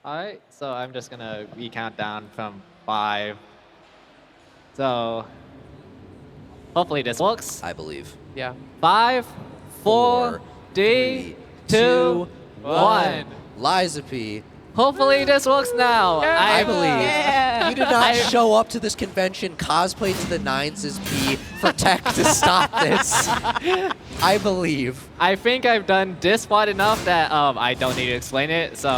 Alright, so I'm just gonna recount down from 5. So hopefully this works. I believe. Yeah. 5, 4, 4, 3, 2, 1. Liza P. Hopefully this works now. Yeah. I believe. Yeah. You did not show up to this convention cosplay to the nines as P for tech to stop this. I believe. I think I've done this part enough that I don't need to explain it. So,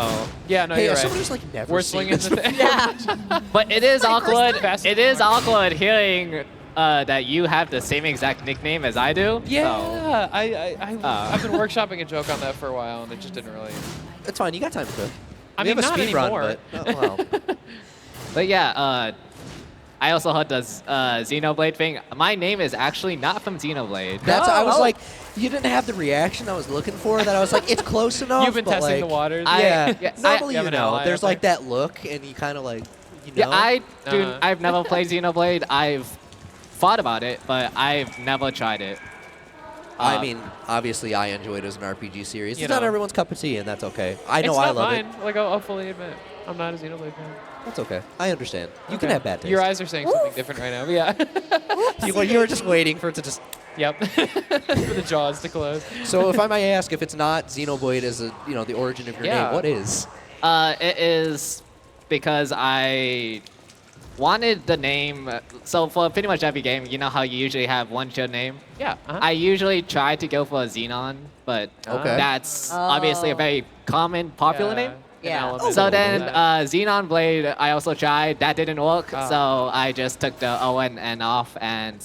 Yeah, no, Hey, you're as right. someone who's like never We're seen swinging this the before. thing. Yeah. but it is awkward. Best It is part. awkward hearing that you have the same exact nickname as I do. Yeah, I've been Uh. workshopping a joke on that for a while, and it just didn't really. It's fine. You got time to cook. I We mean, have a not speed run, anymore. but well. But yeah, I also heard the Xenoblade thing. My name is actually not from Xenoblade. That's. I was Oh. like, you didn't have the reaction I was looking for. That I was like, it's close enough. You've been but testing like, the waters. Yeah. Yeah, Normally, You have you an know, ally there's up like there? that look, and you kind of like, you know. Yeah, Uh. I've never played Xenoblade. I've thought about it, but I've never tried it. I mean, obviously, I enjoy it as an RPG series. You It's not know. everyone's cup of tea, and that's okay. I know It's I not love mine. it. Like, I'll fully admit, I'm not a Xenoblade fan. That's okay. I understand. You can Okay. have bad taste. Your eyes are saying something different right now. But yeah. You were just waiting for it to just. Yep. For the jaws to close. So, if I may ask, if it's not Xenoblade as a, the origin of your Yeah. name, what is? It is because I wanted the name. So for pretty much every game, you know how you usually have one chill name. Yeah. I usually try to go for a Xenon, but Okay. that's obviously a very common, popular name. Yeah. So then Xenon Blade, I also tried. That didn't work, Ah. so I just took the O and N off, and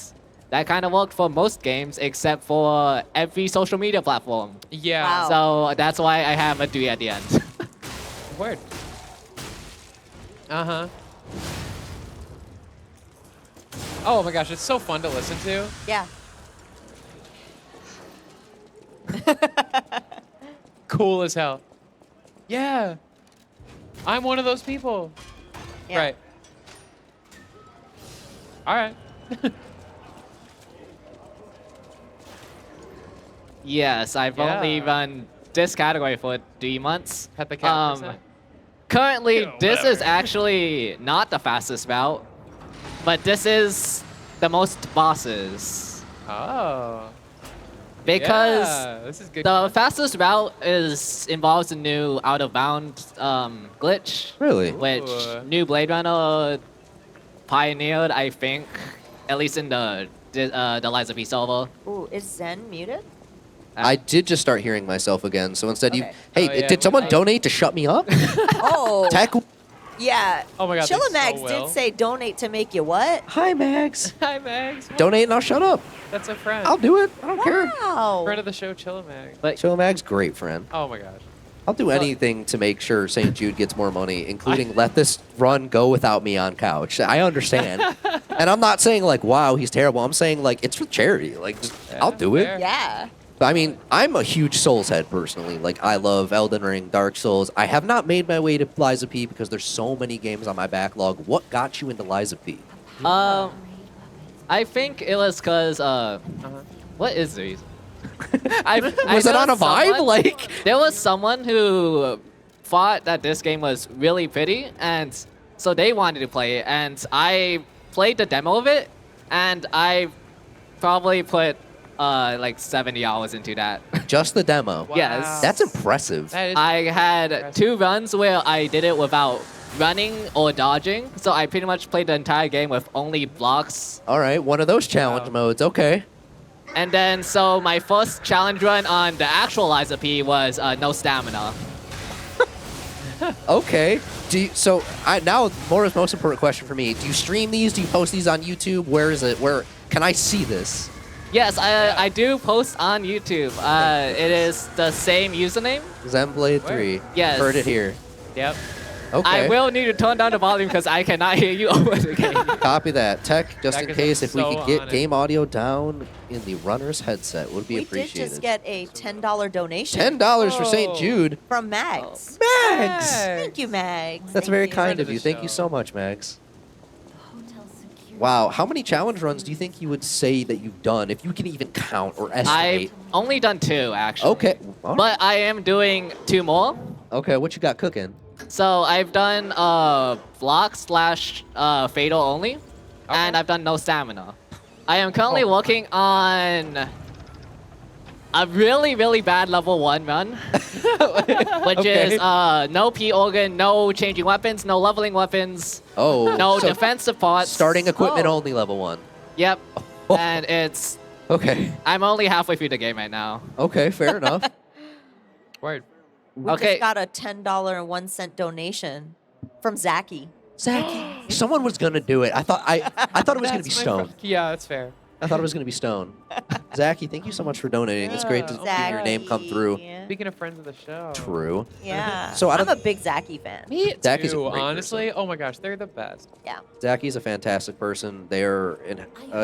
that kind of worked for most games except for every social media platform. Yeah. Wow. So that's why I have a 3 at the end. Word. Uh-huh. Oh my gosh, it's so fun to listen to. Yeah. Cool as hell. Yeah. I'm one of those people. Yeah. Right. All right. Yes, I've only Yeah. run this category for 3 months. Pet the cat. Currently, Yeah, this is whatever. actually not the fastest route, but this is the most bosses. Oh. Because Yeah, this is good. the fastest route involves a new out of bounds glitch, Really? which Ooh. new Blade Runner pioneered, I think, at least in the Liza P server. Ooh, is Zen muted? I did just start hearing myself again. So instead, Okay. hey, Oh, yeah, did someone I- donate to shut me up? Oh. Tech. Yeah. Oh my God, they Chillamax so will. did say donate to make you what? Hi, Max. Hi, Mags. Donate and I'll shut up. That's a friend. I'll do it. I don't care. Wow. Friend of the show, Chillamag. But Chill Mag's great friend. Oh my gosh. I'll do anything to make sure St. Jude gets more money, including let this run go without me on couch. I understand. And I'm not saying like, wow, he's terrible. I'm saying like, it's for charity. Like, just, I'll do fair. it. Yeah. I mean, I'm a huge Souls head personally. Like, I love Elden Ring, Dark Souls. I have not made my way to Liza P because there's so many games on my backlog. What got you into Liza P? I think it was because what is the reason? Was it on a vibe? Like, There was someone who thought that this game was really pretty, and so they wanted to play it. And I played the demo of it, and I probably put like 70 hours into that. just the demo. Wow. Yes. That's impressive. That is I had impressive. 2 runs where I did it without running or dodging, so I pretty much played the entire game with only blocks. All right, one of those challenge Wow. modes. Okay. And then, so my first challenge run on the actual Liza P was no stamina. Okay. So now most important question for me. Do you stream these? Do you post these on YouTube? Where is it? Where can I see this? Yes, I do post on YouTube. It is the same username. Xenblad3. Yes. Heard it here. Yep. Okay. I will need to turn down the volume because I cannot hear you over the game. Copy that. Tech, just Tech in is case, if we so could get on it. game audio down in the runner's headset, would be We did appreciated. just get a $10 donation $10 for St. Whoa. Jude. from Mags. Mags! Thank you, Mags. That's Thank very you. kind Friend of of you. the Thank you show. so much, Mags. Wow. How many challenge runs do you think you would say that you've done, if you can even count or estimate? I've only done 2, actually. Okay. All right. But I am doing 2 more. Okay, what you got cooking? So I've done block slash fatal only, and I've done no stamina. I am currently working on a really bad level 1 run, which Okay. is no P organ, no changing weapons, no leveling weapons, Oh. no so defensive parts. starting equipment Oh. only level 1. Yep. And it's Okay. I'm only halfway through the game right now. Okay, fair enough. Word. We Okay. just got a $10.01 donation from Zachy. Zachy. Someone was gonna do it. I thought it was gonna be That's my Stone. Yeah, that's fair. I thought it was gonna be Stone. Zachy, thank you so much for donating. It's great to Yeah. see your name come through. Zachy. Speaking of friends of the show. True. Yeah. So out I'm of- a big Zachy fan. Me Zachy's a too, great honestly. Oh my gosh, they're the best. Yeah. Zachy's a fantastic person. They're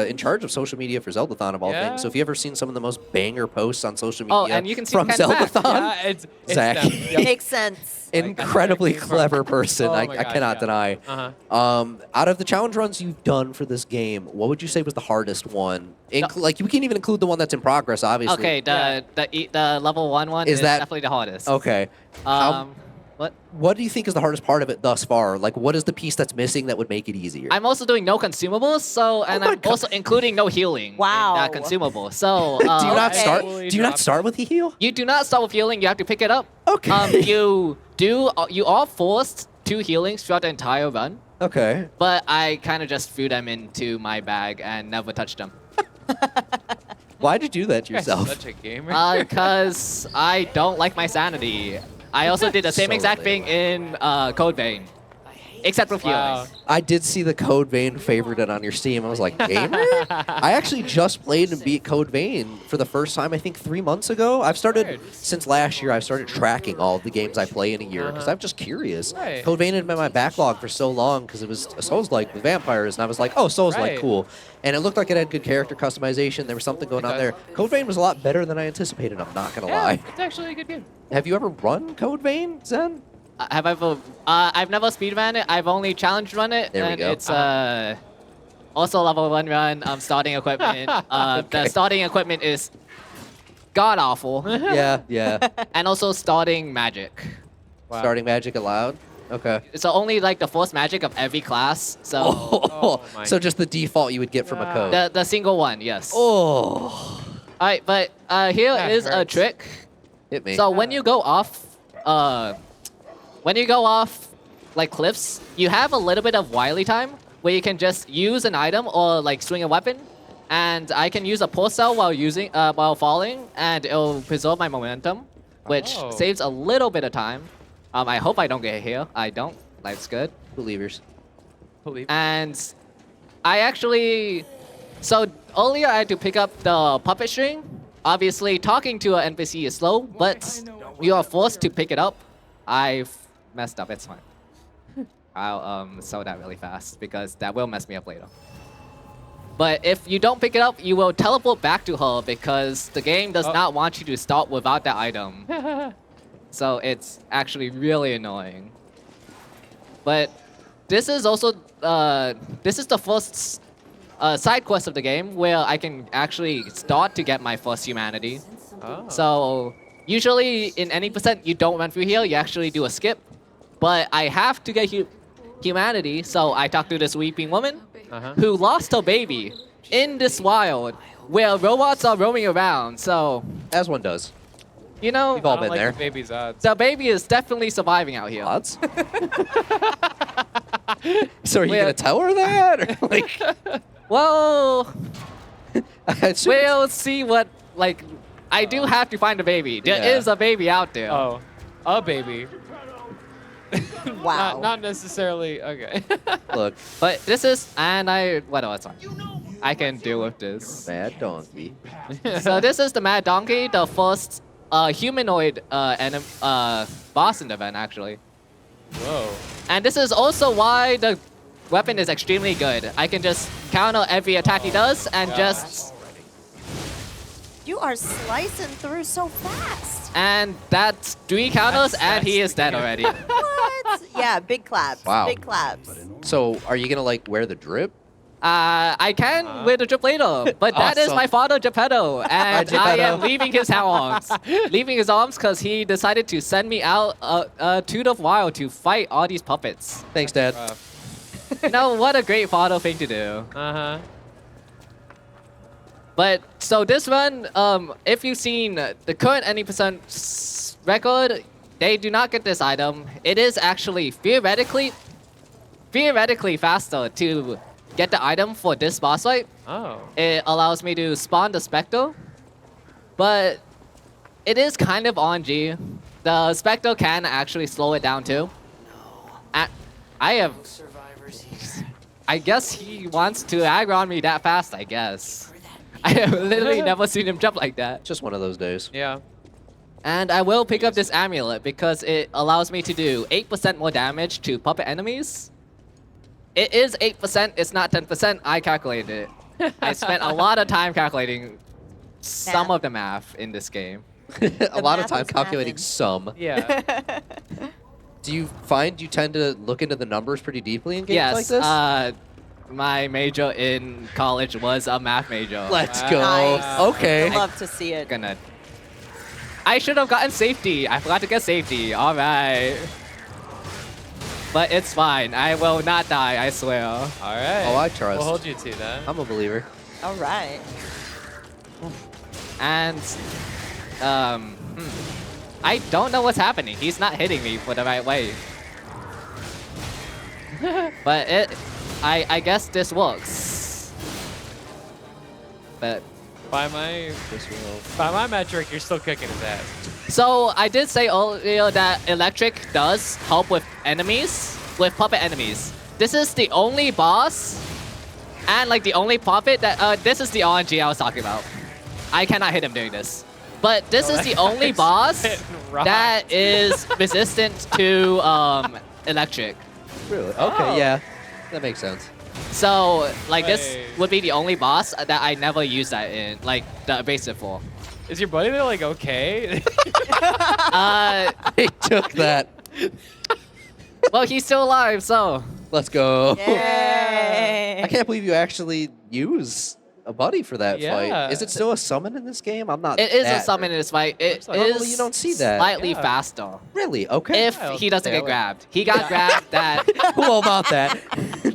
in charge of social media for Zeldathon of all Yeah. things. So if you ever seen some of the most banger posts on social Oh, media and you can see from Ken's back. Zeldathon, Yeah, it's Zach. them. Yep. Makes sense. incredibly Like, that's where it came clever from. person. Oh I my gosh, cannot yeah. deny. Uh-huh. Out of the challenge runs you've done for this game, what would you say was the hardest one? Like you can't even include the one that's in progress, obviously. Okay, Yeah. the level 1 one Is is that- definitely the hardest. Okay. How- What? what do you think is the hardest part of it thus far? Like, what is the piece that's missing that would make it easier? I'm also doing no consumables, so and my I'm God. also including no healing Wow. in that consumable. So do you not Okay. start? Totally Do you not dropped start with the heal? you do not start with healing. You have to pick it up. Okay. You are forced to healings throughout the entire run, Okay. but I kind of just threw them into my bag and never touched them. Why'd you do that to You guys yourself? are such a gamer. Because I don't like my sanity. I also did the same So exact thing in Code Vein, except with Wow. healing. I did see the Code Vein favorited on your Steam. I was like, gamer? I actually just played and beat Code Vein for the first time, I think 3 months ago. I've started, Weird. since last year, I've started tracking all of the games I play in a year because I'm just curious. Right. Code Vein had been in my backlog for so long because it was Souls-like with vampires, and I was like, oh, Souls-like, Right. cool. And it looked like it had good character customization. There was something going It on does. there. Code Vein was a lot better than I anticipated, I'm not going to Yeah, lie. it's actually a good game. Have you ever run Code Vein, Zen? Have I ever? I've never speedrun it. I've only challenge run it, There we and go. it's also a level 1 run. Starting equipment. Okay. The starting equipment is god awful, Yeah, yeah. and also starting magic. Wow. Starting Magic Aloud? Okay. So only like the first magic of every class. So Oh my so just the default you would get from a God. code. the single one, yes. Oh, All right, but here That is a hurts. trick. hit me. So when you go off, like cliffs, you have a little bit of wily time where you can just use an item or like swing a weapon, and I can use a pulse cell while falling, and it'll preserve my momentum, which Oh. saves a little bit of time. I hope I don't get here. I don't. Life's good. Believers. Believe. And I actually, so earlier I had to pick up the puppet string. Obviously, talking to an NPC is slow, but you are forced to pick it up. I've messed up. It's fine. I'll sew that really fast because that will mess me up later. But if you don't pick it up, you will teleport back to her because the game does not want you to start without that item. So it's actually really annoying. But this is also this is the first side quest of the game where I can actually start to get my first humanity. Oh. So usually in any percent you don't run through here, you actually do a skip. But I have to get humanity, so I talked to this weeping woman who lost her baby in this wild where robots are roaming around. So, As one does. you know, We've all I don't been like there. the baby's odds. the baby is definitely surviving out here. Odds? So are you Wait. gonna tell her that? Or like, Well, I assume we'll see what, like, I do have to find a baby. There is Yeah. a baby out there. Oh, a baby. Wow. Not necessarily. Okay. look, But this is, and what else? I can deal with this. Mad Donkey. So this is the Mad Donkey, the first humanoid boss in the event, actually. Whoa. And this is also why the weapon is extremely good. I can just counter every attack he does and gosh. just... You are slicing through so fast. And that's 3 counters and he That's is dead already. What? Yeah, big claps. Wow. Big claps. So are you gonna like wear the drip? I can with the Geppetto, but that is Awesome. my father Geppetto, and I Geppetto. am leaving his arms. Leaving his arms because he decided to send me out to the wild to fight all these puppets. Thanks, Dad. You know, what a great father thing to do. Uh-huh. But so this run, if you've seen the current 90% record, they do not get this item. It is actually theoretically faster to get the item for this boss fight. Oh. It allows me to spawn the Spectre, but it is kind of RNG. The Spectre can actually slow it down too. I have. I guess he wants to aggro on me that fast, I guess. I have literally never seen him jump like that. Just one of those days. Yeah. And I will pick up this amulet because it allows me to do 8% more damage to puppet enemies. It is 8%, it's not 10%. I calculated it. I spent a lot of time calculating some of the math in this game. A lot of math time is calculating mathin'. some. Yeah. Do you find you tend to look into the numbers pretty deeply in games Yes, like this? my major in college was a math major. Let's Wow. go. Nice. Okay. Love to see it. I should have gotten safety. I forgot to get safety. All right. But it's fine. I will not die, I swear. All right. Oh, I trust. We'll hold you to that. I'm a believer. All right. And I don't know what's happening. He's not hitting me for the right way. But I guess this works. But By my metric, you're still kicking his ass. so I did say earlier that electric does help with enemies, with puppet enemies. This is the only boss and like the only puppet that this is the RNG I was talking about. I cannot hit him doing this. But this is the only boss that is resistant to electric. Really? Okay, Oh. yeah. That makes sense. So like this Wait. would be the only boss that I never use that in, like the evasive for. Is your buddy there like okay? He took that. Well, he's still alive, so. Let's go. Yay. I can't believe you actually use a buddy for that Yeah. fight. Is it still a summon in this game? I'm not. It is a that- summon in this fight. It Normally is you don't see that. slightly Yeah. faster. Really? Okay. If I'll he doesn't stay get away. grabbed. He got grabbed, that Cool about that.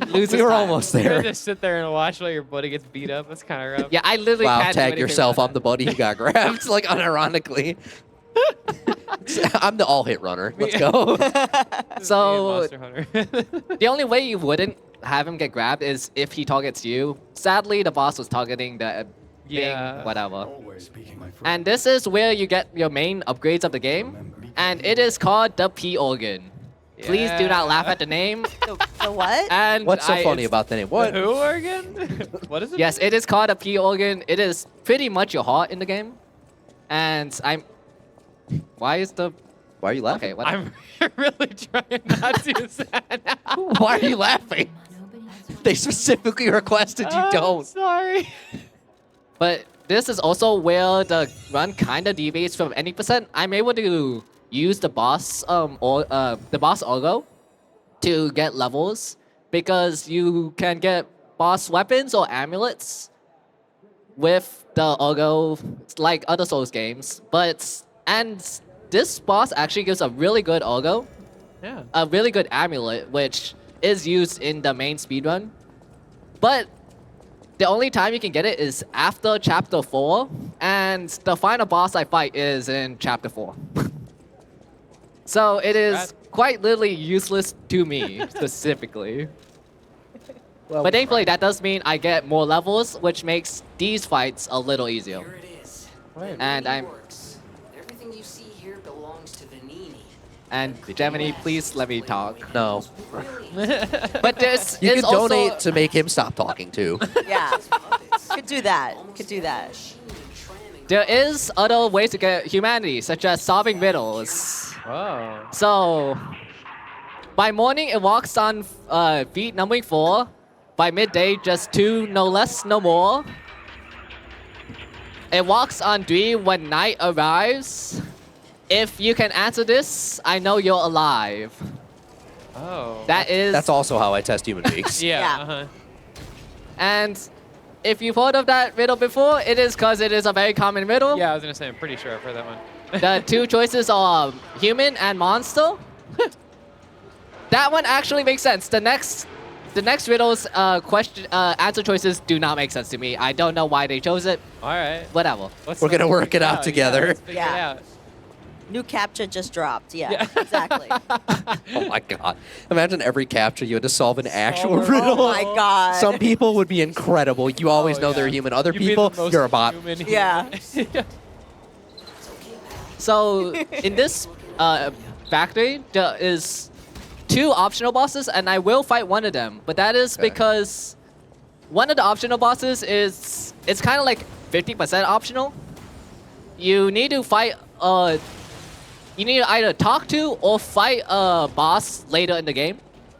loses we were time. almost You're there. gonna just sit there and watch while your buddy gets beat up. That's kind of rough. Yeah, I literally Wow, can't do tag anything yourself. about I'm the buddy who got grabbed. Like, unironically. I'm the all-hit runner. Let's go. that. So Monster Hunter. the only way you wouldn't have him get grabbed is if he targets you. Sadly, the boss was targeting the Yeah. thing, whatever. Always speaking, my friend. And this is where you get your main upgrades of the game. And it is called the P organ. Please do not laugh Yeah. at the name. The what? And What's so funny it's- about the name? What? Who again? What is it? Yes, it is called a P organ. It is pretty much your heart in the game. And I'm. Why is the. Why are you laughing? Okay, what? I'm really trying not to say that. Why are you laughing? They specifically requested you don't. Sorry. But this is also where the run kind of deviates from any percent. I'm able to use the boss Orgo to get levels because you can get boss weapons or amulets with the Orgo like other Souls games. And this boss actually gives a really good Orgo, Yeah. a really good amulet, which is used in the main speedrun. But the only time you can get it is after chapter 4, and the final boss I fight is in chapter 4. So it is Right. quite literally useless to me, specifically. Well, But thankfully, that does mean I get more levels, which makes these fights a little easier. Here it is. Wait. And I'm... Works. Everything you see here belongs to the Nini. And Gemini, please let me talk. no. Brilliant. But this You is can also... donate to make him stop talking too. Yeah. Puppets. Could do that. Almost Could do every that. machine and tram and There is other ways to get humanity, such as solving riddles. Whoa. So, by morning, it walks on feet numbering 4. By midday, just 2, no less, no more. It walks on 3 when night arrives. If you can answer this, I know you're alive. Oh. That is... That's also how I test human beings. Yeah. Yeah. Uh-huh. And if you've heard of that riddle before, it is because it is a very common riddle. Yeah, I was gonna say, I'm pretty sure I've heard that one. The two choices are human and monster. That one actually makes sense. The next riddle's answer choices do not make sense to me. I don't know why they chose it. All right. Whatever. We're gonna work it out together. let's figure it Yeah. out. New captcha just dropped. Yeah, Yeah. exactly. Oh my god. Imagine every captcha you had to solve an actual a riddle. Oh my god. Some people would be incredible. You always Oh, know they're yeah. human. Other You'd be people, the most you're a bot. human Yeah. human. So in this factory, there is 2 optional bosses, and I will fight one of them. But that is Okay. because one of the optional bosses it's kind of like 50% optional. You need to fight you need to either talk to or fight a boss later in the game,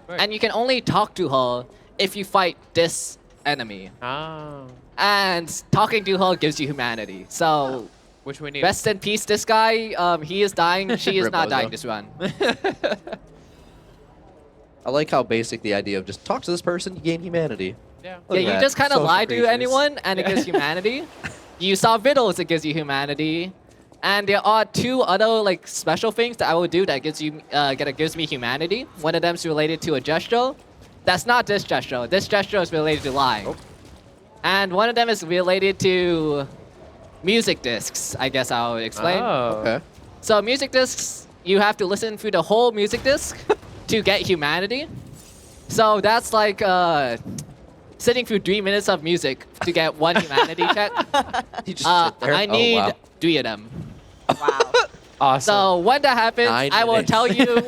Right. and you can only talk to her if you fight this enemy. Oh. And talking to her gives you humanity. So. Which we need. Rest in peace, this guy. He is dying. She is not Rip dying Bozo. this run. I like how basic the idea of just talk to this person, you gain humanity. Yeah. Yeah, Look at you that. just kind of Social lie to creatures. anyone, and it gives humanity. You solve riddles, it gives you humanity. And there are 2 other like special things that I will do that gives me humanity. One of them is related to a gesture. That's not this gesture. This gesture is related to lying. Oh. And one of them is related to music discs. I guess I'll explain. Oh. Okay. So music discs, you have to listen through the whole music disc to get humanity. So that's like sitting through 3 minutes of music to get 1 humanity check. You just sit there. I need Oh, wow. 3 of them. Wow. Awesome. So when that happens, 9 I will minutes. tell you.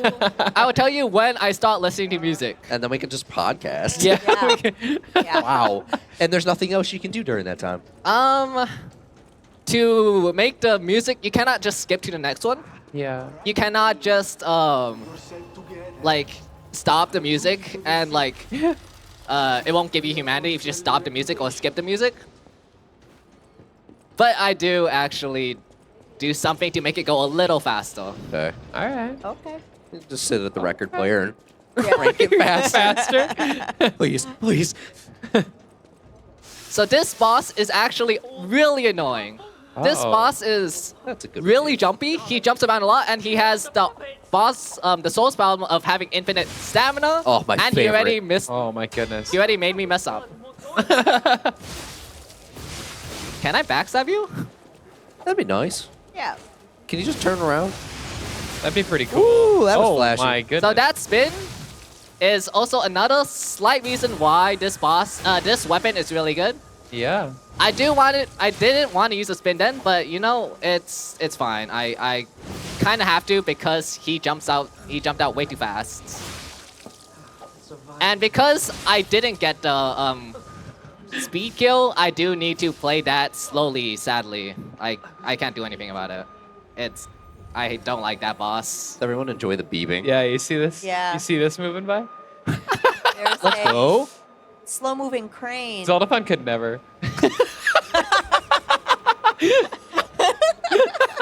I will tell you when I start listening to music. And then we can just podcast. yeah. Yeah. we can- Yeah. Wow. And there's nothing else you can do during that time. To make the music, you cannot just skip to the next one. yeah. You cannot just like stop the music and like it won't give you humanity if you just stop the music or skip the music. But I do actually do something to make it go a little faster. Okay. All right. Okay. Just sit at the record player and Yeah. crank it fast. Faster. Please, please. So this boss is actually really annoying. This Uh-oh. boss is That's a good really jumpy. He jumps around a lot, and he has the source problem of having infinite stamina. Oh, my And he already favorite. missed. Oh my goodness. He already made me mess up. Can I backstab you? That'd be nice. Yeah. Can you just turn around? That'd be pretty cool. Ooh, that was oh flashy. my goodness. So that spin is also another slight reason why this weapon is really good. Yeah. I didn't want to use a spin then, but you know, it's fine. I kind of have to because he jumped out way too fast. And because I didn't get the speed kill, I do need to play that slowly, sadly. I can't do anything about it. I don't like that boss. Does everyone enjoy the beeping? Yeah, you see this? Yeah. You see this moving by? There's Let's a go. slow-moving crane. Zeldathon could never.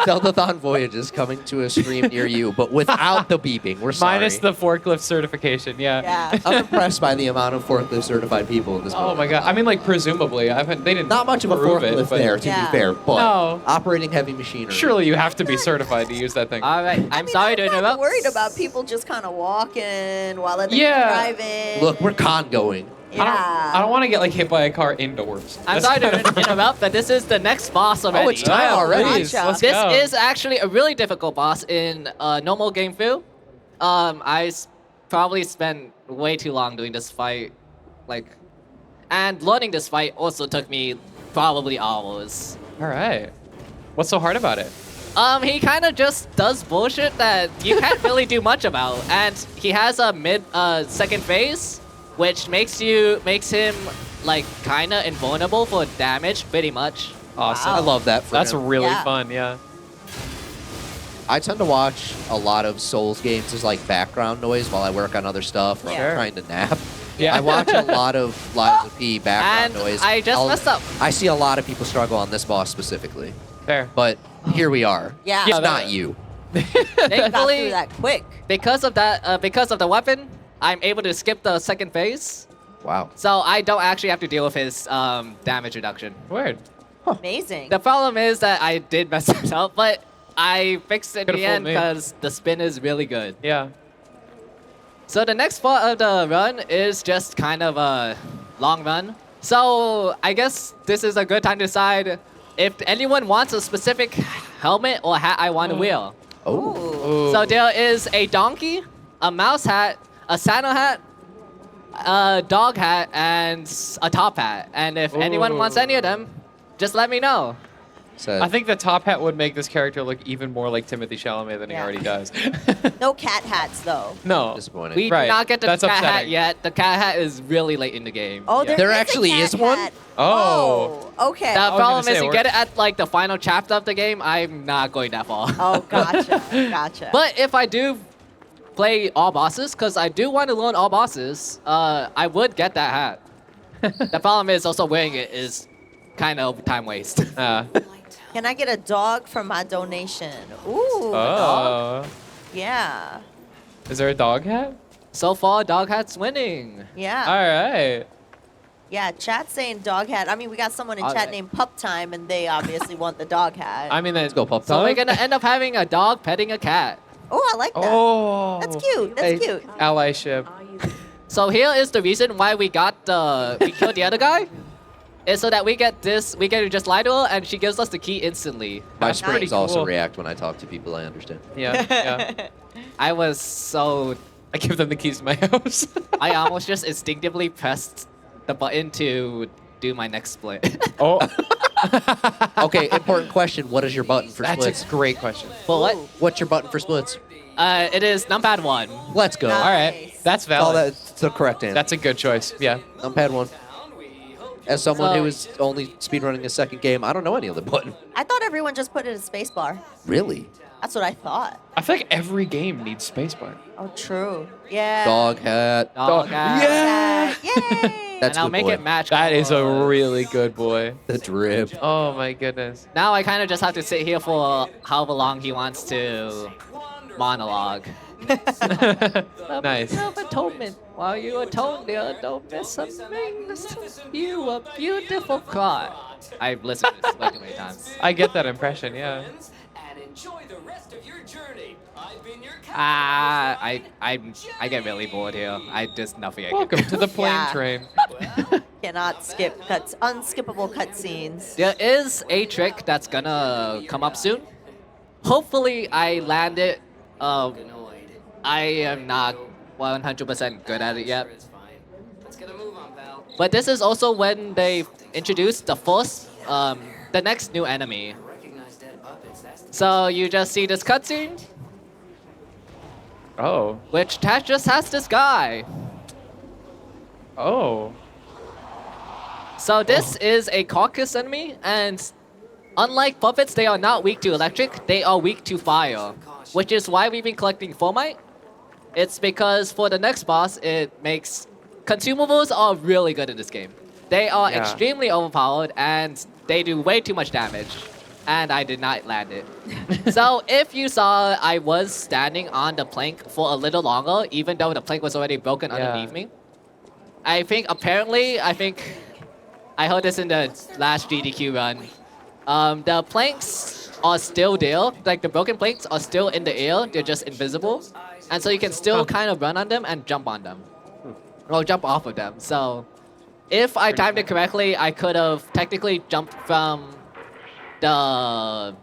Zeldathon Voyage is coming to a stream near you, but without the beeping. We're sorry. Minus the forklift certification, yeah. Yeah. I'm impressed by the amount of forklift certified people in this Oh movie. my god. I mean, like, presumably. They didn't Not much of a prove forklift it, but there, to Yeah. be fair, but No. operating heavy machinery. Surely you have to be certified to use that thing. All right, I'm sorry to I'm not interrupt. worried about people just kind of walking while they're Yeah. driving. Look, we're con going. Yeah. I don't want to get like hit by a car indoors. I'm That's sorry to kinda- interrupt, but this is the next boss already. Oh, it's time Yeah, already. please, Gotcha. let's This go. is actually a really difficult boss in normal game through. Probably spent way too long doing this fight, and learning this fight also took me probably hours. All right. What's so hard about it? He kind of just does bullshit that you can't really do much about, and he has a second phase, which makes him like kind of invulnerable for damage, pretty much. Awesome. I love that for That's him. really Yeah. fun, yeah. I tend to watch a lot of Souls games as like background noise while I work on other stuff or Sure. I'm trying to nap. Yeah. I watch a lot of Lies of P background And noise. I just messed up. I see a lot of people struggle on this boss specifically, Fair. but here we are. Yeah. It's Yeah, not that- you. Got through Thankfully, that quick. because of that, because of the weapon, I'm able to skip the second phase. Wow. So I don't actually have to deal with his damage reduction. Weird. Amazing. The problem is that I did mess it up, but I fixed it in Could've the fooled end me. because the spin is really good. Yeah. So the next part of the run is just kind of a long run. So I guess this is a good time to decide if anyone wants a specific helmet or hat I want to wear. Oh. Ooh. So there is a donkey, a mouse hat, a Santa hat, a dog hat, and a top hat. And if anyone wants any of them, just let me know. So, I think the top hat would make this character look even more like Timothy Chalamet than he Yeah. already does. No cat hats though. No. disappointing. We Right, do not get the that's cat hat upsetting. yet. The cat hat is really late in the game. Oh, Yeah. There is a actually cat is one? hat. Oh. Oh, okay. The was gonna problem say is it you get it works. at like the final chapter of the game. I'm not going that far. Oh, gotcha. Gotcha. But if I do play all bosses, because I do want to learn all bosses, I would get that hat. The problem is also wearing it is kind of time waste. Can I get a dog from my donation? Ooh, a dog. Oh. Yeah. Is there a dog hat? So far, dog hat's winning. Yeah. All right. Yeah, chat saying dog hat. I mean, we got someone in chat Alright. named Pup Time, and they obviously want the dog hat. I mean, let's go pop So time. we're gonna end up having a dog petting a cat. Oh, I like that. Oh. That's cute. That's Hey, cute. Allyship. So here is the reason why we killed the other guy. Is so that we get to just lie to her and she gives us the key instantly. My That's springs pretty also cool. react when I talk to people, I understand. Yeah. Yeah. I was so I give them the keys to my house. I almost just instinctively pressed the button to do my next split. Oh. Okay, important question. What is your button for That's splits? a great question. But what? What's your button for splits? It is numpad 1. Let's go. Nice. All right. That's Oh, valid. that's the correct answer. That's a good choice. Yeah. Numpad 1. As someone So- who is only speedrunning a second game, I don't know any other button. I thought everyone just put it as spacebar. Really? That's what I thought. I feel like every game needs spacebar. Oh, true. Yeah. Dog hat. Dog hat. Yeah. Yay. That's And I'll good make boy. it match. That is a colors. really good boy. The drip. Oh my goodness. Now I kind of just have to sit here for however long he wants to monologue. Nice. Of atonement. While you atone, dear, don't miss a thing. You a beautiful cry. I've listened to this way too many times. I get that impression, yeah. And enjoy the rest of your journey. I've been your I get really bored here. I just nothing I can Welcome do. to the plane Yeah. train. Cannot skip cuts. Unskippable cutscenes. There is a trick that's gonna come up soon. Hopefully I land it. I am not 100% good at it yet. It's fine. Let's get a move on, pal. But this is also when they introduced the next new enemy. Recognize dead puppets. That's the So you just see this cutscene, Oh. which just has this guy. Oh. So this is a caucus enemy, and unlike puppets, they are not weak to electric, they are weak to fire. Which is why we've been collecting Formite. It's because for the next boss, it makes... Consumables are really good in this game. They are Yeah. extremely overpowered, and they do way too much damage. And I did not land it. So if you saw, I was standing on the plank for a little longer, even though the plank was already broken Yeah. underneath me. I think I heard this in the last GDQ run. The planks are still there, like the broken planks are still in the air, they're just invisible. And so you can still kind of run on them and jump on them. Or jump off of them. So if I timed it correctly, I could have technically jumped from the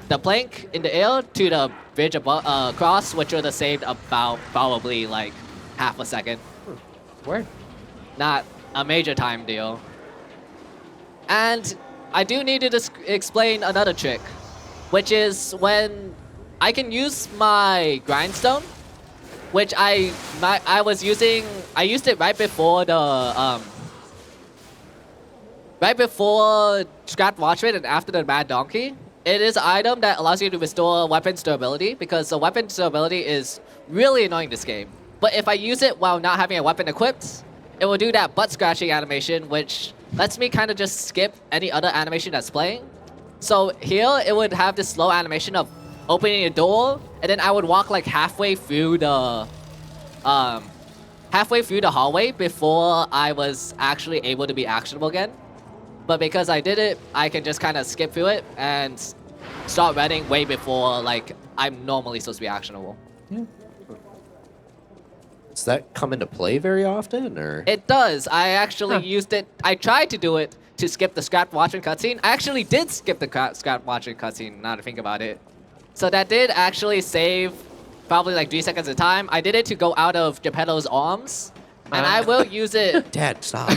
plank in the air to the bridge across, which would have saved about probably like half a second. Where? Not a major time deal. And I do need to explain another trick, which is when I can use my grindstone, which I used it right before the Scrapped Watch Rate and after the Mad Donkey. It is an item that allows you to restore weapons durability because the weapon durability is really annoying this game. But if I use it while not having a weapon equipped, it will do that butt scratching animation, which lets me kind of just skip any other animation that's playing. So here, it would have this slow animation of opening a door, and then I would walk like halfway through the halfway through the hallway before I was actually able to be actionable again. But because I did it, I can just kind of skip through it and start running way before like I'm normally supposed to be actionable. Does that come into play very often, or? It does. I actually used it. I tried to do it to skip the scrap watching cutscene. I actually did skip the scrap watching cutscene, now to think about it. So that did actually save probably like 3 seconds at a time. I did it to go out of Geppetto's arms. And I will use it. Dad, stop.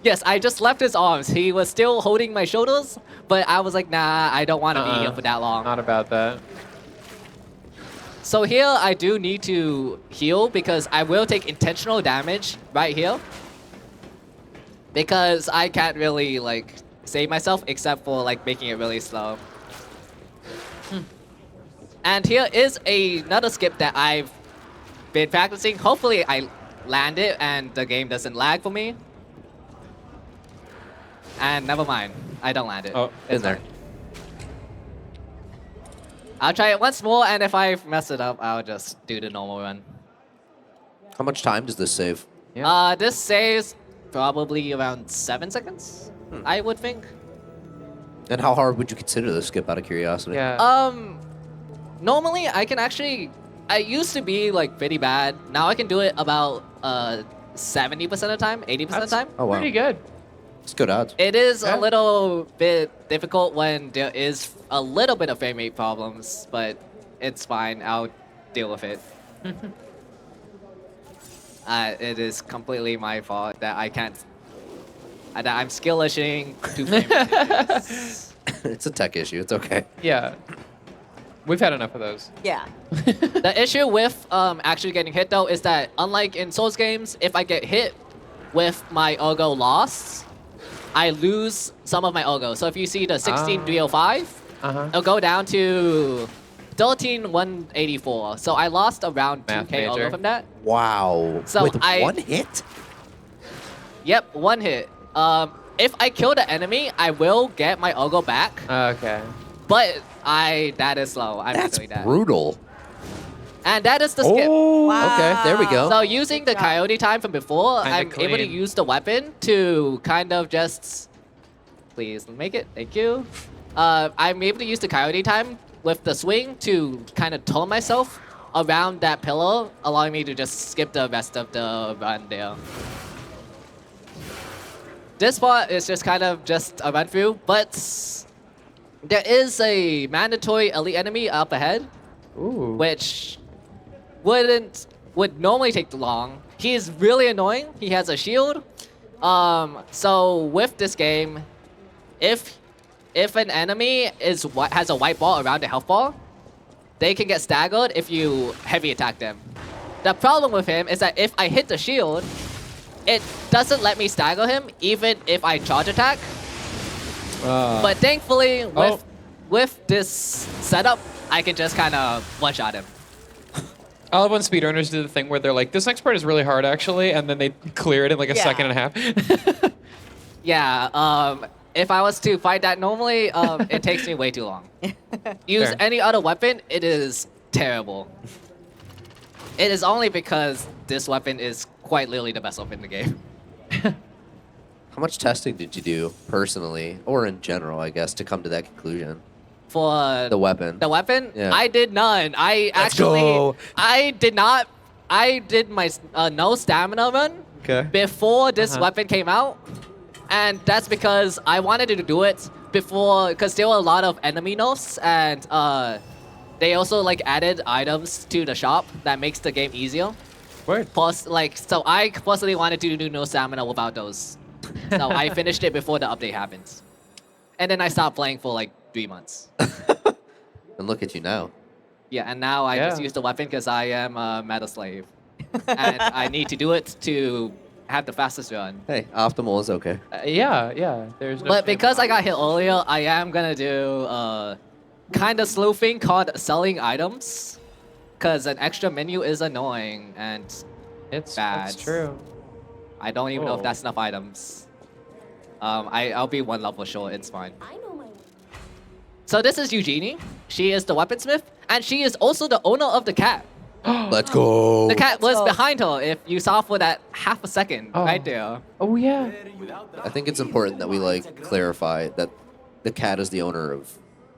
Yes, I just left his arms. He was still holding my shoulders, but I was like, nah, I don't want to be here for that long. Not about that. So here I do need to heal because I will take intentional damage right here. Because I can't really like save myself except for like making it really slow. And here is another skip that I've been practicing. Hopefully I land it and the game doesn't lag for me. And never mind, I don't land it. Oh, it's there. I'll try it once more, and if I mess it up, I'll just do the normal run. How much time does this save? This saves probably around 7 seconds, I would think. And how hard would you consider this skip, out of curiosity? Yeah. Normally I can actually, I used to be like pretty bad. Now I can do it about 70% of the time, 80% of the time. Oh, wow. Pretty good. It's good odds. It is Yeah. a little bit difficult when there is a little bit of frame rate problems, but it's fine. I'll deal with it. It is completely my fault that I can't, that I'm skillishing to frame rate. It's a tech issue. It's okay. Yeah. We've had enough of those. Yeah. The issue with actually getting hit though is that unlike in Souls games, if I get hit with my Ogo lost, I lose some of my Ogo. So if you see the 16305, it'll go down to 13184. So I lost around Math 2k major. Ogo from that. Wow. So With I- one hit? Yep, one hit. If I kill the enemy, I will get my Ogo back, Okay. but that is slow. I'm not That's doing that. brutal. And that is the skip. Wow. Okay, there we go. So using the coyote time from before, Kinda I'm able to clean. use the weapon to kind of just... Please make it, thank you. I'm able to use the coyote time with the swing to kind of turn myself around that pillar, allowing me to just skip the rest of the run there. This part is just kind of just a run through, but there is a mandatory elite enemy up ahead, Ooh. which would normally take long. He is really annoying. He has a shield. So with this game, if an enemy has a white ball around the health bar, they can get staggered if you heavy attack them. The problem with him is that if I hit the shield, it doesn't let me stagger him even if I charge attack. But thankfully, with this setup, I can just kind of one-shot him. I love when speedrunners do the thing where they're like, this next part is really hard, actually, and then they clear it in like a Yeah. second and a half. Yeah, if I was to fight that normally, it takes me way too long. Use Fair. any other weapon, it is terrible. It is only because this weapon is quite literally the best weapon in the game. How much testing did you do personally, or in general, I guess, to come to that conclusion? For The weapon. the weapon, Yeah. I did none. go. I did not. I did my no stamina run Okay. before this weapon came out, and that's because I wanted to do it before, because there were a lot of enemy nerfs, and they also like added items to the shop that makes the game easier. Word. Plus, like, so I personally wanted to do no stamina without those, so I finished it before the update happens, and then I stopped playing for like 3 months. And look at you now. Yeah, and now I just Yeah. use the weapon because I am a meta slave. And I need to do it to have the fastest run. Hey, optimal is okay. Yeah. There's no But shame. because I got hit earlier, I am gonna do a kind of slow thing called selling items. Because an extra menu is annoying, and it's bad. true. I don't even know if Whoa. that's enough items. I'll be one level short, it's fine. I know my. So this is Eugenie. She is the weaponsmith, and she is also the owner of the cat. Let's go. The cat was go. behind her. If you saw for that half a second, Oh. right there. Oh yeah. I think it's important that we like clarify that the cat is the owner of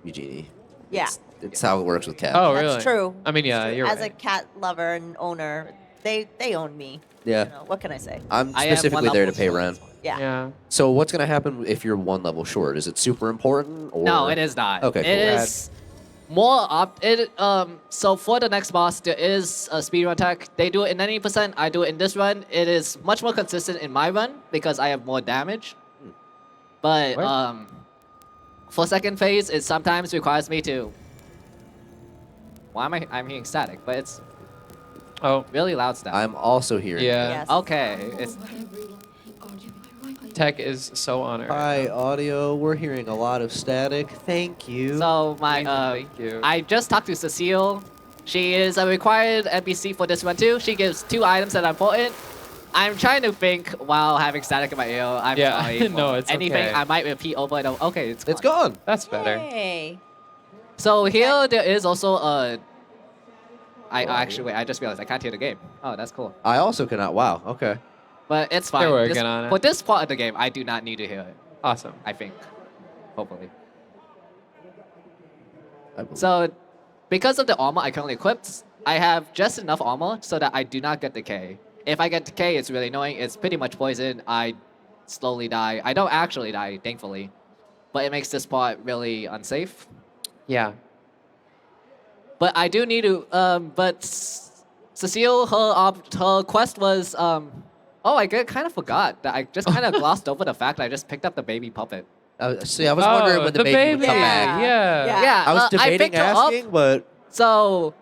Eugenie. Yeah. It's how it works with cats. Oh That's really? true. I mean, yeah, you're As a right. cat lover and owner, they own me. Yeah. You know, what can I say? I'm I am specifically one there to level pay short. rent. Yeah. Yeah. So what's gonna happen if you're one level short? Is it super important? Or No, it is not. Okay, It cool. is more so for the next boss, there is a speedrun tech. They do it in 90%. I do it in this run. It is much more consistent in my run because I have more damage. But What? for second phase, it sometimes requires me to. Why am I'm hearing static? But it's Oh, really loud static. I'm also here. yeah. Yes. Okay, it's Tech is so on it. Hi, audio. We're hearing a lot of static. Thank you. so my Thank you. I just talked to Cecile. She is a required NPC for this one too. She gives 2 items that are important. I'm trying to think while having static in my ear. I'm Yeah, sorry. no, for it's anything okay. I might repeat over and over. Okay, it's It's gone. gone. That's better. Hey. So here there is also a. Actually wait. I just realized I can't hear the game. Oh, that's cool. I also cannot. Wow. Okay. But it's fine. They're working on it. For this part of the game, I do not need to hear it. Awesome. I think, hopefully. I believe. So, because of the armor I currently equipped, I have just enough armor so that I do not get decay. If I get decay, it's really annoying. It's pretty much poison. I slowly die. I don't actually die, thankfully. But it makes this part really unsafe. Yeah. But I do need to, Cecile, her quest was, oh, I kind of forgot that I just kind of glossed over the fact that I just picked up the baby puppet. See, I was wondering when the baby would come Yeah. back. Yeah. Yeah. Yeah, I was I debating picked her up. asking, but So,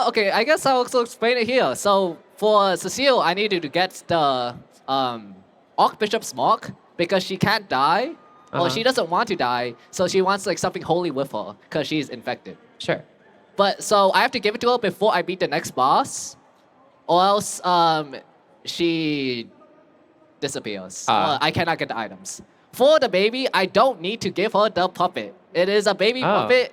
okay, I guess I'll also explain it here. So, for Cecile, I needed to get the Archbishop's Mark because she can't die. Well, Uh-huh. she doesn't want to die, so she wants like something holy with her because she's infected. Sure. But so I have to give it to her before I beat the next boss, or else she disappears. Ah. I cannot get the items. For the baby, I don't need to give her the puppet. It is a baby Oh. puppet.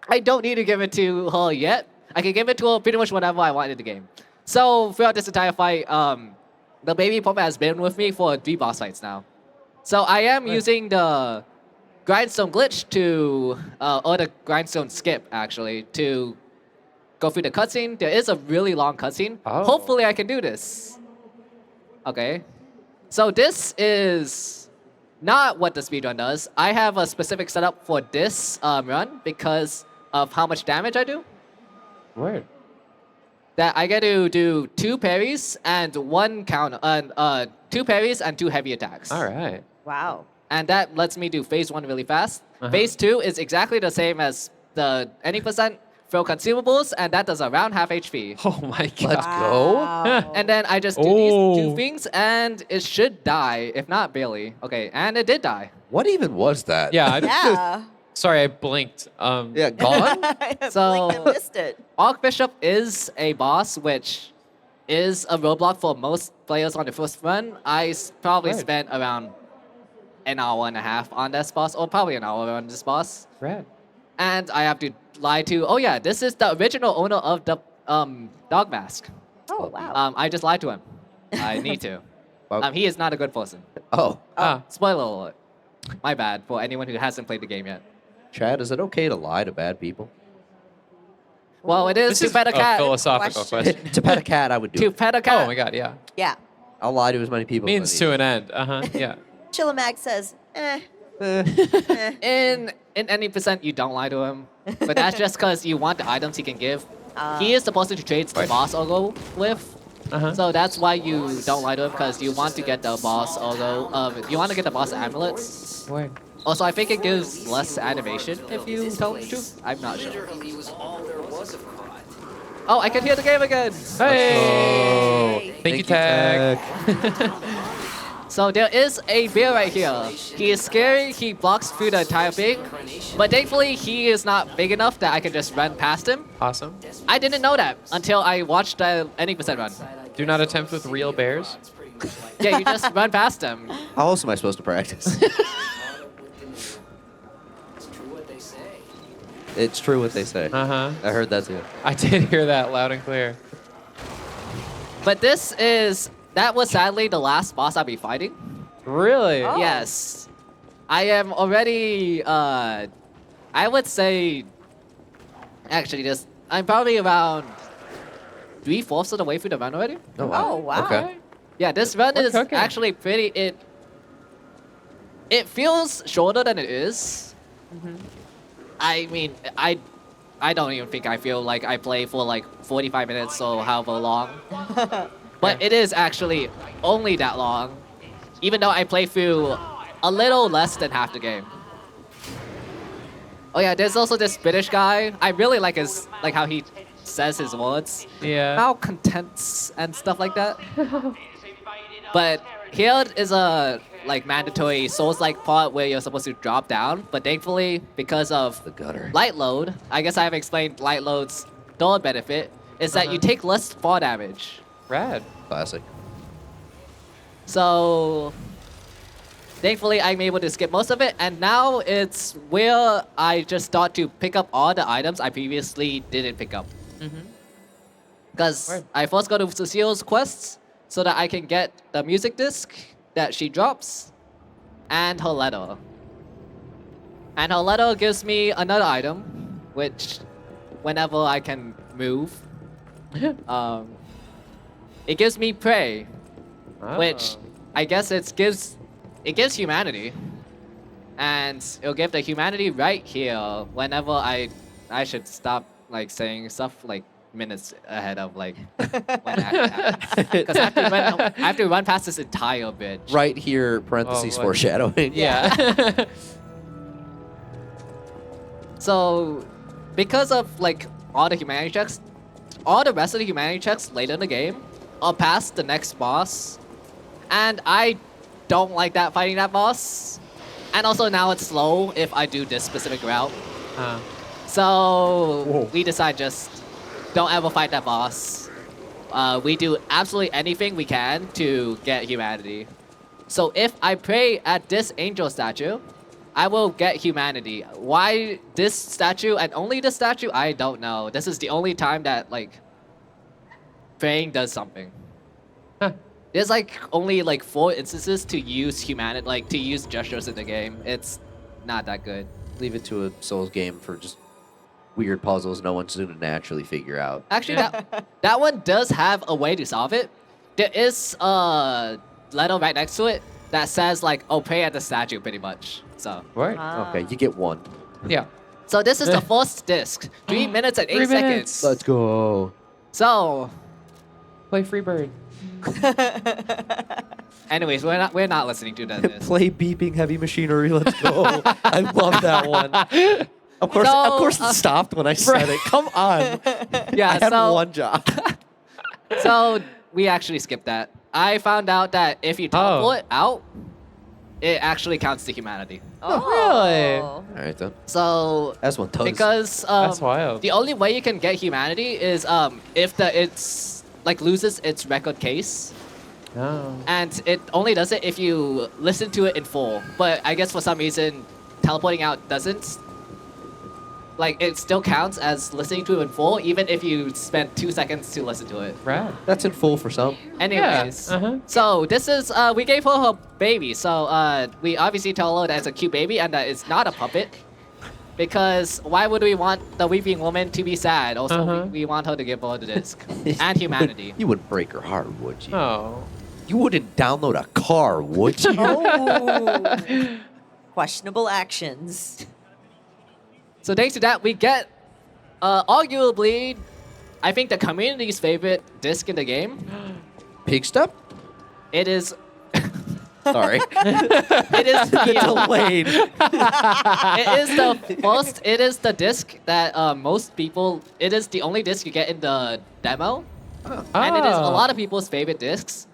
I don't need to give it to her yet. I can give it to her pretty much whenever I want in the game. So throughout this entire fight, the baby puppet has been with me for 3 boss fights now. So I am Nice. using the grindstone glitch to, or the grindstone skip actually, to go through the cutscene. There is a really long cutscene. Oh. Hopefully I can do this. Okay. So this is not what the speedrun does. I have a specific setup for this run because of how much damage I do. Word. That I get to do 2 parries and 1 counter, 2 parries and 2 heavy attacks. All right. Wow. And that lets me do phase 1 really fast. Uh-huh. Phase 2 is exactly the same as the any percent throw consumables, and that does around half HP. Oh my god. Let's go. Wow. And then I just do these 2 Oh. things, and it should die, if not barely. Okay, and it did die. What even was that? Yeah. Yeah. Sorry, I blinked. Yeah, gone? So- Blinked and missed it. Archbishop is a boss, which is a roadblock for most players on the first run. I probably Right. spent around an hour and a half on this boss, or probably an hour on this boss. Rad. And I have to lie to, oh yeah, this is the original owner of the dog mask. Oh, wow. I just lied to him. I need to. Wow. He is not a good person. Oh, Ah. Spoiler alert. My bad for anyone who hasn't played the game yet. Chad, is it okay to lie to bad people? Well, it is This to is pet a a cat. philosophical Question. question. To pet a cat, I would do To it. pet a cat. Oh my god, yeah. Yeah. I'll lie to as many people Means as I to need. an end. Uh-huh. Yeah. Chillamag says, In any percent, you don't lie to him. But that's just because you want the items he can give. He is supposed to trade the Right. boss Ogo with. Uh-huh. So that's why you don't lie to him, because you want to get the boss Ogo. You want to get the boss amulets. Word. Also, I think it gives less animation if you tell the truth. I'm not sure. Literally was all there was of Cod. Oh, I can hear the game again. Hey. Oh, Thank you, Tag. So there is a bear right here. He is scary. He blocks through the entire thing. But thankfully, he is not big enough that I can just run past him. Awesome. I didn't know that until I watched the any percent run. Do not attempt with real bears. Yeah, you just run past him. How else am I supposed to practice? It's true what they say. It's true what they say. Uh-huh. I heard that too. I did hear that loud and clear. But that was sadly the last boss I'll be fighting. Really? Oh. Yes. I am already, I would say, actually, I'm probably around 3/4 of the way through the run already. Oh, wow. Okay. Yeah, this run We're is cooking. actually pretty, it feels shorter than it is. I mean, I don't even think I feel like I play for like 45 minutes or however long. But it is actually only that long, even though I play through a little less than half the game. Oh yeah, there's also this British guy. I really like how he says his words. Yeah. Malcontents and stuff like that. But here is a mandatory Souls-like part where you're supposed to drop down, but thankfully because of The gutter. light load, I guess I have explained light load's third benefit is that you take less fall damage. Rad. Classic. So thankfully I'm able to skip most of it, and now it's where I just start to pick up all the items I previously didn't pick up. Because Word. I first go to Cecile's quests so that I can get the music disc that she drops and her letter. And her letter gives me another item, which whenever I can move, it gives me prey, which I guess it gives humanity. And it'll give the humanity right here whenever I should stop like saying stuff like minutes ahead of like when because I have to run past this entire bit. Right here, parentheses boy. foreshadowing. Yeah. So because of like all the humanity checks, all the rest of the humanity checks later in the game are past the next boss, and I don't like that fighting that boss. And also now it's slow if I do this specific route. So we decide just don't ever fight that boss. We do absolutely anything we can to get humanity. So if I pray at this angel statue, I will get humanity. Why this statue and only this statue? I don't know. This is the only time that like praying does something. There's like only like 4 instances to use humanity, like to use gestures in the game. It's not that good. Leave it to a Souls game for just weird puzzles no one's going to naturally figure out. Actually, that one does have a way to solve it. There is a letter right next to it that says like, "Oh, pray at the statue," pretty much. So, Right. Okay, you get one. Yeah. so this is the first disc. 3 minutes and 8 3 seconds. minutes. Let's go. So, Play Freebird. anyways, we're not listening to that. Play beeping heavy machinery. Let's go. I love that one. Of course, it stopped when I said it. Come on. Yeah. I had so, one job. so we actually skipped that. I found out that if you teleport out, it actually counts to humanity. Really? All right then. So That's one does. because That's wild. the only way you can get humanity is if it's like loses its record case, Oh. and it only does it if you listen to it in full. But I guess for some reason, teleporting out doesn't. Like it still counts as listening to it in full, even if you spend 2 seconds to listen to it. Rad. That's in full for some. Anyways, uh-huh. so this is we gave her baby. So we obviously tell her that it's a cute baby and that it's not a puppet, because why would we want the weeping woman to be sad? Also, we want her to give her the disc and humanity. You wouldn't break her heart, would you? Oh. You wouldn't download a car, would you? Oh. Questionable actions. So thanks to that, we get arguably, I think the community's favorite disc in the game. Pig step? It is. Sorry. It is the Delayed. It is the first. It is the disc that most people. It is the only disc you get in the demo, and it is a lot of people's favorite discs.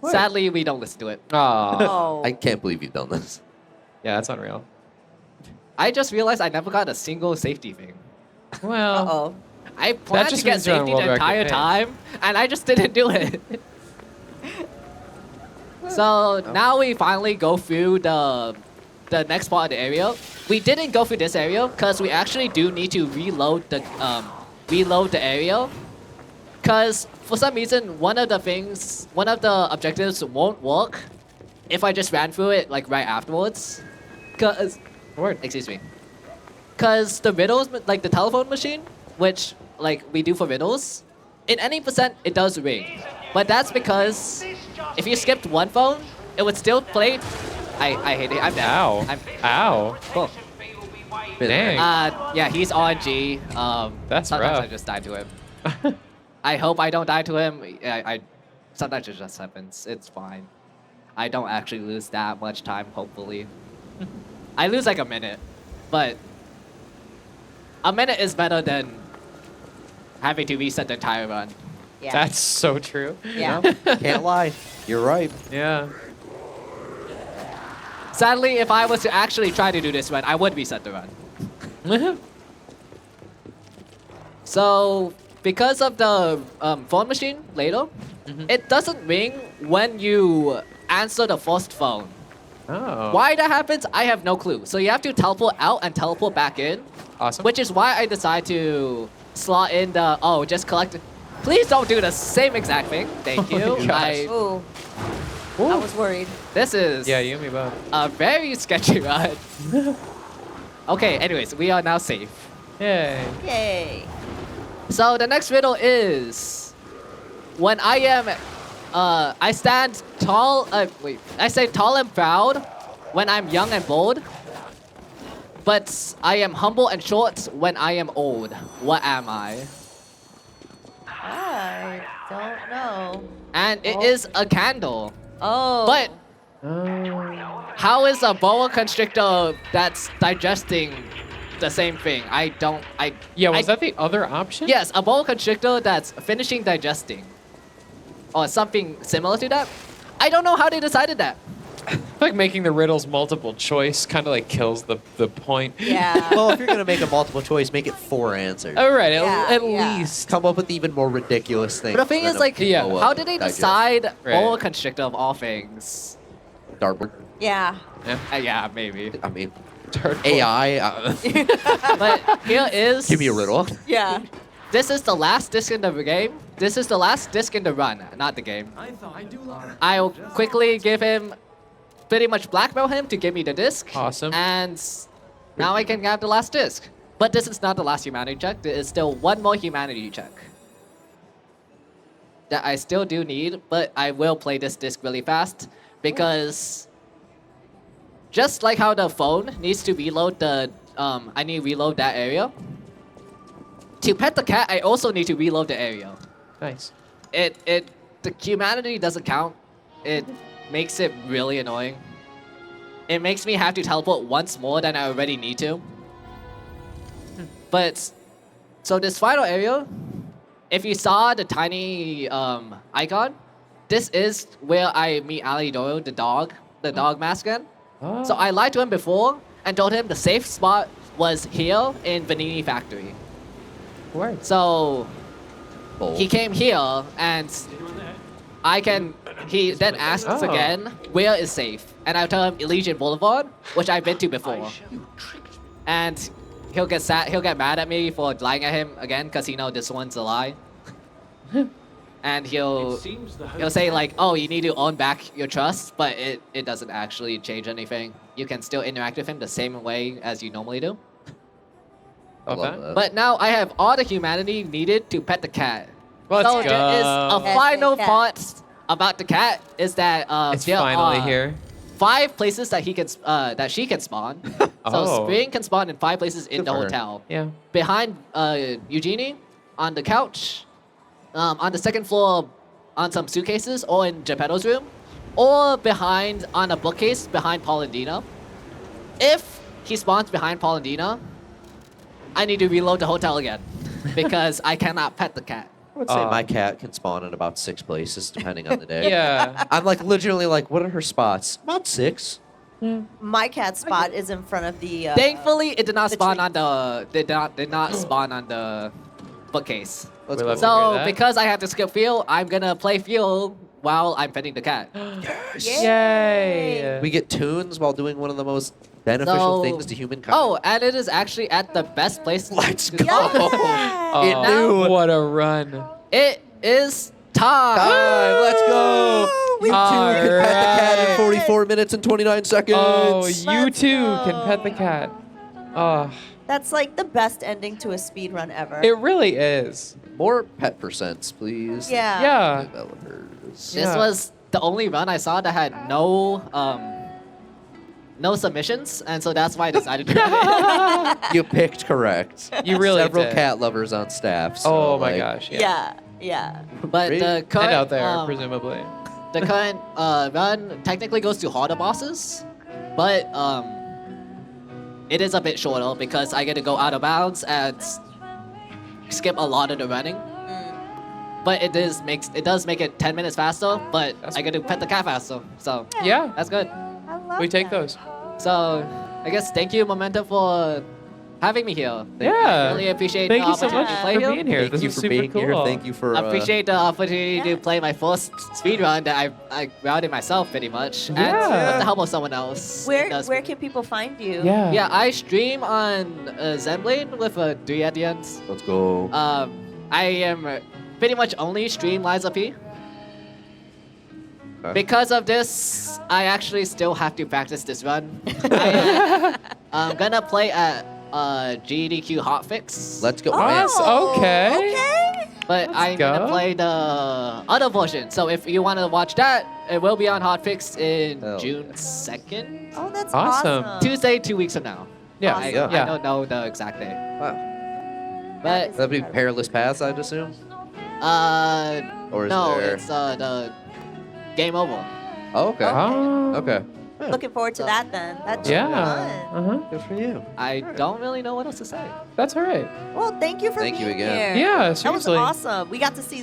Sadly, we don't listen to it. Oh. Oh. I can't believe you've done this. Yeah, that's unreal. I just realized I never got a single safety thing. Well. Uh-oh. I planned to just get means you're on safety world the record entire pace. time, and I just didn't do it. So now we finally go through the the next part of the area, we didn't go through this area because we actually do need to reload the area. Because for some reason, one of the objectives won't work if I just ran through it like right afterwards. Cause, excuse me. Cause the riddles, like the telephone machine, which like we do for riddles, in any percent it does ring. But that's because if you skipped one phone, it would still play. I hate it. I'm dead. Ow. Ow. Cool. Dang. Yeah, he's RNG. That's sometimes rough. I just die to him. I hope I don't die to him. I sometimes it just happens. It's fine. I don't actually lose that much time, hopefully. I lose like a minute, but a minute is better than having to reset the entire run. Yeah. That's so true. Yeah. Can't lie. You're right. Yeah. Sadly, if I was to actually try to do this run, I would reset the run. So, because of the phone machine later, it doesn't ring when you answer the first phone. Oh. Why that happens, I have no clue. So you have to teleport out and teleport back in. Awesome. Which is why I decide to slot in the, just collect. Please don't do the same exact thing. Thank you. gosh. Ooh. I was worried. This is Yeah, you and me both. a very sketchy run. Okay, anyways, we are now safe. Yay. Yay. So the next riddle is, when I am, I stand tall, I say tall and proud when I'm young and bold, but I am humble and short when I am old. What am I? I don't know. And it is a candle. Oh. But Oh. how is a boa constrictor that's digesting the same thing? Yeah, was that the other option? Yes, a boa constrictor that's finishing digesting. Or something similar to that. I don't know how they decided that. I feel like making the riddles multiple choice kind of like kills the point. Yeah. Well, if you're gonna make a multiple choice, make it 4 answers. All right, Yeah, at yeah. least. Come up with even more ridiculous things. But the thing than is, a like, Yeah. boa how did they digest. decide Right. boa constrictor of all things? Dartboard. Yeah. Yeah, maybe. I mean, Turd AI. But here is. Give me a riddle. Yeah. This is the last disc in the game. This is the last disc in the run, not the game. I'll quickly give him, pretty much blackmail him to give me the disc. Awesome. And now I can have the last disc. But this is not the last humanity check. There is still one more humanity check that I still do need, but I will play this disc really fast because just like how the phone needs to reload the, I need to reload that area. To pet the cat, I also need to reload the area. Nice. The humanity doesn't count. It makes it really annoying. It makes me have to teleport once more than I already need to. But, so this final area, if you saw the tiny icon, this is where I meet Alidoro, the dog mascot. Oh. So I lied to him before and told him the safe spot was here in Vanini Factory. Word. So Bold. he came here and he then asks Oh. again, where is safe? And I tell him Elysian Boulevard, which I've been to before. And he'll get mad at me for lying at him again because he knows this one's a lie. And he'll say like, oh, you need to own back your trust, but it doesn't actually change anything. You can still interact with him the same way as you normally do. I love Okay. that. But now I have all the humanity needed to pet the cat. Let's so there is go. a Pet final the cat. part about the cat is that It's there finally are here. 5 places that she can spawn. So Oh. Spring can spawn in 5 places in Good the for her. hotel. Yeah. Behind Eugenie, on the couch, on the second floor, on some suitcases, or in Geppetto's room, or behind on a bookcase behind Paulandina. If he spawns behind Paulandina, I need to reload the hotel again because I cannot pet the cat. I would say my cat can spawn in about 6 places, depending on the day. Yeah. I'm like literally like, what are her spots? About 6. My cat spot is in front of the. Thankfully, it did not the spawn tree. on the did not spawn on the bookcase. Let's We go. love to hear So that. because I have to skip fuel, I'm gonna play fuel while I'm petting the cat. Yay. We get tunes while doing one of the most Beneficial So- things to humankind. Oh, and it is actually at the best place. Let's to- go. Yeah. It knew. What a run. It is time. Time. Let's go. We You two All can pet the cat in right. 44 minutes and 29 seconds. Oh, you Let's too go. can pet the cat. Oh, That's like the best ending to a speed run ever. it really is. More pet percents, please. Yeah. Yeah. Developers. This Yeah. was the only run I saw that had no submissions, and so that's why I decided to run it. You picked correct. You really Several did. cat lovers on staff. So Oh my like, gosh. Yeah. Yeah. Yeah. But Great. the current And out there, um, presumably. the current run technically goes to harder bosses, but it is a bit shorter because I get to go out of bounds and skip a lot of the running. But it does make it 10 minutes faster, but I get to pet the cat faster, so Yeah. that's good. I love We take that. those. So I guess thank you, Momentum, for having me here. Yeah. Really appreciate Thank the you so opportunity much to play for here. being here. Thank This you is for super being cool. here. Thank you for. I appreciate the opportunity to Yeah. play my first speedrun that I routed myself pretty much. And Yeah. with the help of someone else. Where It does- where can people find you? Yeah. Yeah, I stream on Xenblad with a 3 at the end. Let's go. I am pretty much only stream Liza P. Okay. Because of this, I actually still have to practice this run. I'm gonna play at GDQ Hotfix. Let's go. Oh, Man. okay. Okay. But Let's I'm go. gonna play the other version. So if you want to watch that, it will be on Hotfix in Hell June yeah. 2nd. Oh, that's Awesome. awesome. Tuesday, 2 weeks from now. Yeah. Awesome. Yeah. I don't know the exact day. Wow. But That'd be Perilous Paths, I'd assume. Or is no, there? it's the Game Over. Oh, okay. Oh. Okay. Looking forward to that then. That's Yeah. fun. Uh-huh. Good for you. I don't really know what else to say. That's all right. Well, thank you for Thank you being again. here. Yeah, That was seriously. awesome. We got to see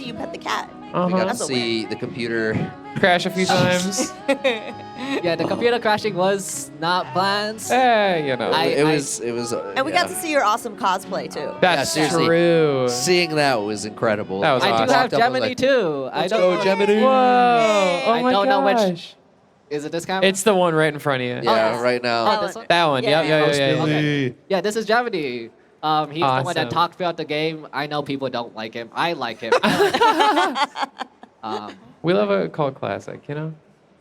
you pet the cat. We Uh-huh. got to That's a see the computer. Crash a few times. Yeah, the computer crashing was not planned. Hey, you know. I- It was. And we got to see your awesome cosplay too. That's seriously. true. Seeing that was incredible. That was I awesome. do have Walked up and was Gemini like, too. I Let's don't go, know. Gemini. Whoa. Oh I my don't know which- gosh. Is it this camera? It's the one right in front of you. Yeah, Oh, right now. Oh, this one? That one. Yeah. Yep. Yeah. Post Yeah. Yeah. Billy. Yeah, this is Gemini. He's the one Awesome. that talked throughout the game. I know people don't like him. I like him. I like him. We love a cult classic, you know.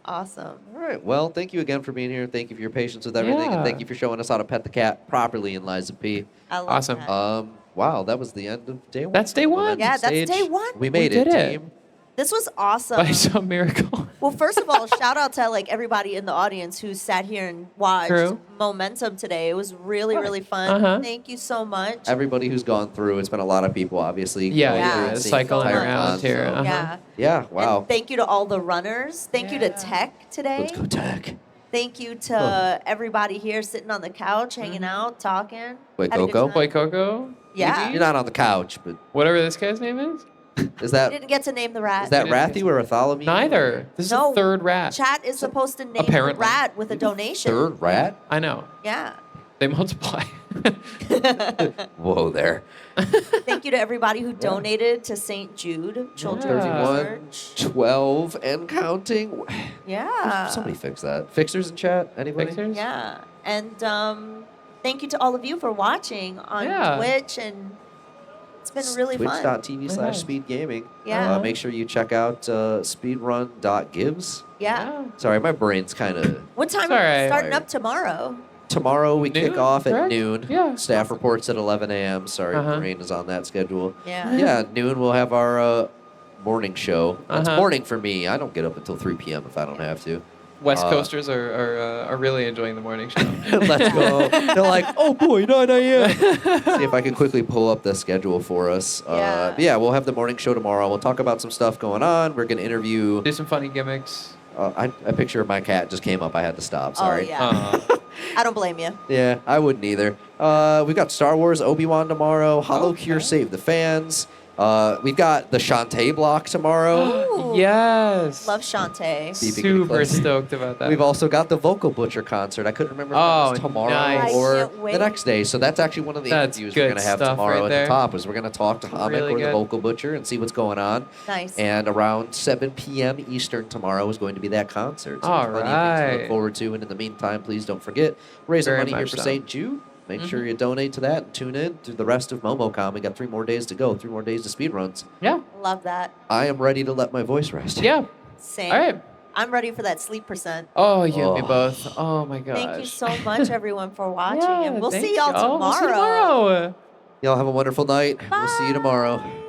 Awesome. All right. Well, thank you again for being here. Thank you for your patience with everything, and Yeah. thank you for showing us how to pet the cat properly in Liza P. I love Awesome. that. Wow, that was the end of day one. That's day one. Momentum Yeah, that's stage. day one. We made did it, it. team. This was awesome. By some miracle. Well, first of all, shout out to like everybody in the audience who sat here and watched True. Momentum today. It was really, really fun. Uh-huh. Thank you so much. Everybody who's gone through, it's been a lot of people, obviously. Yeah, going Yeah. through and seeing cycling the entire around con, here. so- Uh-huh. Yeah. Yeah, wow. And thank you to all the runners. Thank you to Tech today. Let's go tech. Thank you to everybody here sitting on the couch, hanging out, talking. Wait, Had a good Coco? time. Boy Coco. Yeah. You're not on the couch, but Whatever this guy's name is. is We that didn't get to name the rat. is that We didn't Rathy or Bartholomew? Neither. This is No. the third rat. Chat is supposed to name the Apparently. rat with a donation. Third rat? I know. Yeah. They multiply. Whoa there. Thank you to everybody who donated to St. Jude Children's Yeah. 31, Research. 12, and counting. Yeah. Somebody fix that. Fixers in chat? Anybody? Fixers? Yeah. And thank you to all of you for watching on Yeah. Twitch, and it's been really fun. Twitch.tv/SpeedGaming. Yeah. Make sure you check out speedrun.gives. Yeah. Sorry, my brain's kind of. What time It's are all we right. starting up tomorrow? Tomorrow we kick Noon, off at correct? noon. Yeah. Staff reports at 11 a.m. Sorry, Uh-huh. Rain is on that schedule. Yeah. Yeah, noon we'll have our morning show. It's Uh-huh. morning for me. I don't get up until 3 p.m. if I don't have to. West Coasters are really enjoying the morning show. Let's go. They're like, oh boy, 9 a.m. See if I can quickly pull up the schedule for us. Yeah. But yeah, we'll have the morning show tomorrow. We'll talk about some stuff going on. We're going to interview. Do some funny gimmicks. A picture of my cat just came up. I had to stop. Sorry. Oh, yeah. I don't blame you. Yeah, I wouldn't either. We've got Star Wars Obi-Wan tomorrow. Hollow Cure Save the Fans. We've got the Shantae block tomorrow. Ooh. Yes. Love Shantae. Keep it getting Super closer. stoked about that. We've also got the Vocal Butcher concert. I couldn't remember if that Oh, was tomorrow nice. I or can't wait. the next day. So that's actually one of the That's interviews we're good going to have stuff tomorrow right at there. the top. Is we're going to talk to Hamik Really or the good. Vocal Butcher and see what's going on. Nice. And around 7 p.m. Eastern tomorrow is going to be that concert. So All there's plenty of things to look right. forward to. And in the meantime, please don't forget, raising Very money here much for so. St. Jude. Make Mm-hmm. sure you donate to that and tune in through the rest of MomoCon. We got 3 more days to go, 3 more days to speedruns. Yeah. Love that. I am ready to let my voice rest. Yeah. Same. All right. I'm ready for that sleep percent. Oh, you and me Oh. both. Oh my gosh. Thank you so much, everyone, for watching. Yeah, and we'll thanks, see y'all tomorrow. We'll see you tomorrow. Y'all have a wonderful night. We'll see you tomorrow. Bye.